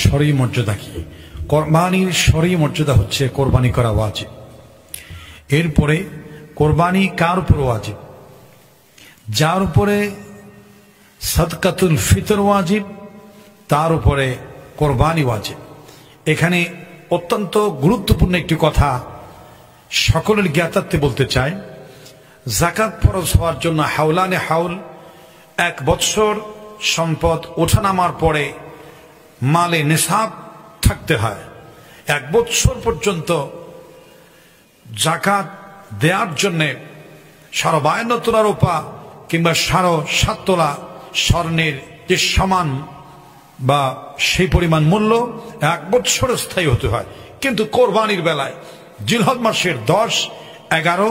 শরঈ মর্যাদা কি? কোরবানির শরঈ মর্যাদা হচ্ছে কোরবানি করা ওয়াজিব। এরপরে কোরবানি কার উপর ওয়াজিব? যার উপরে সাদকাতুল ফিতর ওয়াজিব তার উপরে কোরবানি ওয়াজিব। এখানে অত্যন্ত গুরুত্বপূর্ণ একটি কথা সকলের জ্ঞাতার্থে বলতে চাই। যাকাত ফরজ হওয়ার জন্য হাওলানে হাউল 1 বৎসর সম্পদ ওঠানামার পরে মালে নিসাব থাকতে হয়। 1 বৎসর পর্যন্ত যাকাত দেওয়ার জন্য 52 তোলা রূপা কিংবা 7.5 তোলা স্বর্ণের যে সমান বা সেই পরিমাণ মূল্য 1 বৎসর স্থায়ী হতে হয়। কিন্তু কোরবানির বেলায় জিলহজ মাসের 10, 11,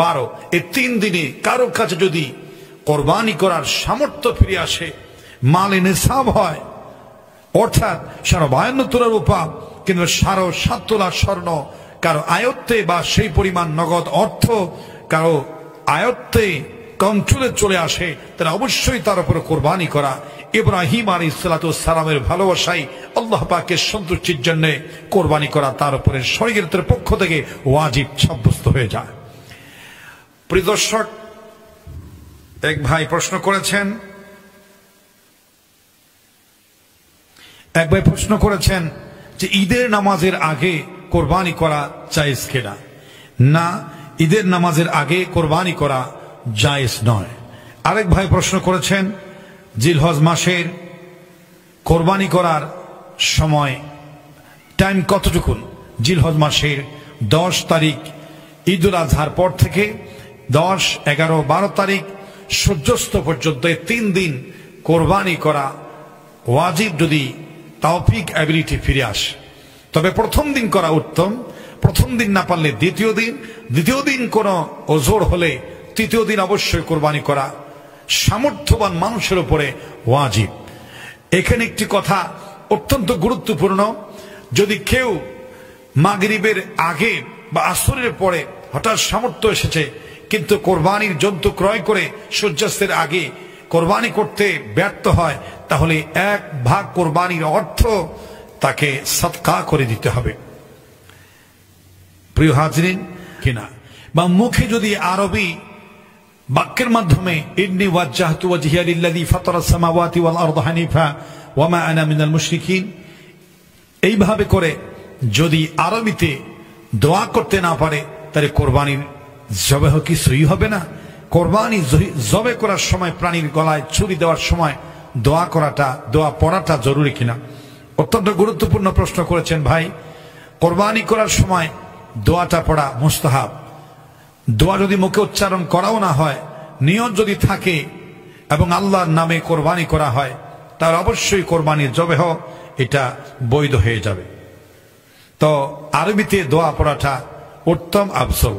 12 এই 3 দিনে কারো কাছে যদি কোরবানি করার সামর্থ্য ফিরে আসে, মালে নিসাব হয়, অর্থাৎ 52 তোলা রূপা কিংবা 7.5 তোলা স্বর্ণ কারো আয়ত্তে বা সেই পরিমাণ নগদ অর্থ কারো আয়ত্তে কন্ট্রোলে চলে আসে, তাহলে অবশ্যই তার উপরে কোরবানি করা ইব্রাহিম আলাইহিস সালাতু ওয়াস সালামের ভালোবাসায় আল্লাহ পাকের সন্তুষ্টির জন্য কোরবানি করা তার উপরে শরীয়তের পক্ষ থেকে ওয়াজিব সাব্যস্ত হয়ে যায়। প্রিয় দর্শক, এক ভাই প্রশ্ন করেছেন যে ঈদের নামাজের আগে কোরবানি করা জায়েজ কিনা? না, ঈদের নামাজের আগে কোরবানি করা জায়েজ নয়। আরেক ভাই প্রশ্ন করেছেন জিলহজ মাসের কোরবানি করার সময় টাইম কতটুকুন? জিলহজ মাসের 10 তারিখ ঈদুল আজহার পর থেকে 10, 11, 12 তারিখ সূর্যাস্ত পর্যন্ত 3 দিন কোরবানি করা ওয়াজিব যদি তাওফিক অ্যাবিলিটি ফিরে আসে। তবে প্রথম দিন করা উত্তম, প্রথম দিন না পারলে দ্বিতীয় দিন কোনো ওজোর হলে তৃতীয় দিন অবশ্যই কোরবানি করা সামর্থ্যবান মানুষের উপরে ওয়াজিব। এখানে একটি কথা অত্যন্ত গুরুত্বপূর্ণ, যদি কেউ মাগরিবের আগে বা আসরের পরে হঠাৎ সামর্থ্য এসেছে কিন্তু কোরবানির জন্তু ক্রয় করে সূর্যাস্তের আগে কোরবানি করতে ব্যর্থ হয়, তাহলে 1 ভাগ কোরবানির অর্থ তাকে সদকা করে দিতে হবে। প্রিয় হাজরিন, কিনা বা মুখে যদি আরবি বাক্যের মাধ্যমে ইন্নী ওয়াজ্জাহতু ওয়াজহিয়া লিল্লাযী ফাতারাস সামাওয়াতি ওয়াল আরদা হানিফা ওয়া মা আনা মিনাল মুশরিকিন এইভাবে করে যদি আরবিতে দোয়া করতে না পারে, তাহলে কোরবানির জবেহ কি সহি হবে না? কোরবানি জবে করার সময় প্রাণীর গলায় ছুরি দেওয়ার সময় দোয়া পড়াটা জরুরি কিনা? অত্যন্ত গুরুত্বপূর্ণ প্রশ্ন করেছেন ভাই। কোরবানি করার সময় দোয়াটা পড়া মুস্তাহাব। দোয়া যদি মুখে উচ্চারণ করাও না হয়, নিয়ত যদি থাকে এবং আল্লাহর নামে কোরবানি করা হয়, তাহলে অবশ্যই কোরবানির জবেহ এটা বৈধ হয়ে যাবে। তো আরবিতে দোয়া পড়াটা উত্তম, আফজল।